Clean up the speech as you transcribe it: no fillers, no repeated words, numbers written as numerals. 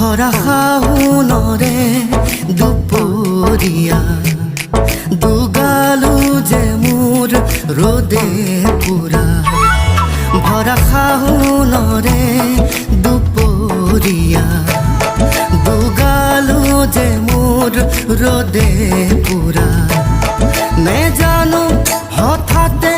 ভরা শাওনৰে দুপৰীয়া দুগালো যে মোৰ ৰ'দে পুৰা ভৰা শাওনৰে দুপৰীয়া দুগালো যে মোৰ ৰ'দে পুৰা নেজানো হঠাতে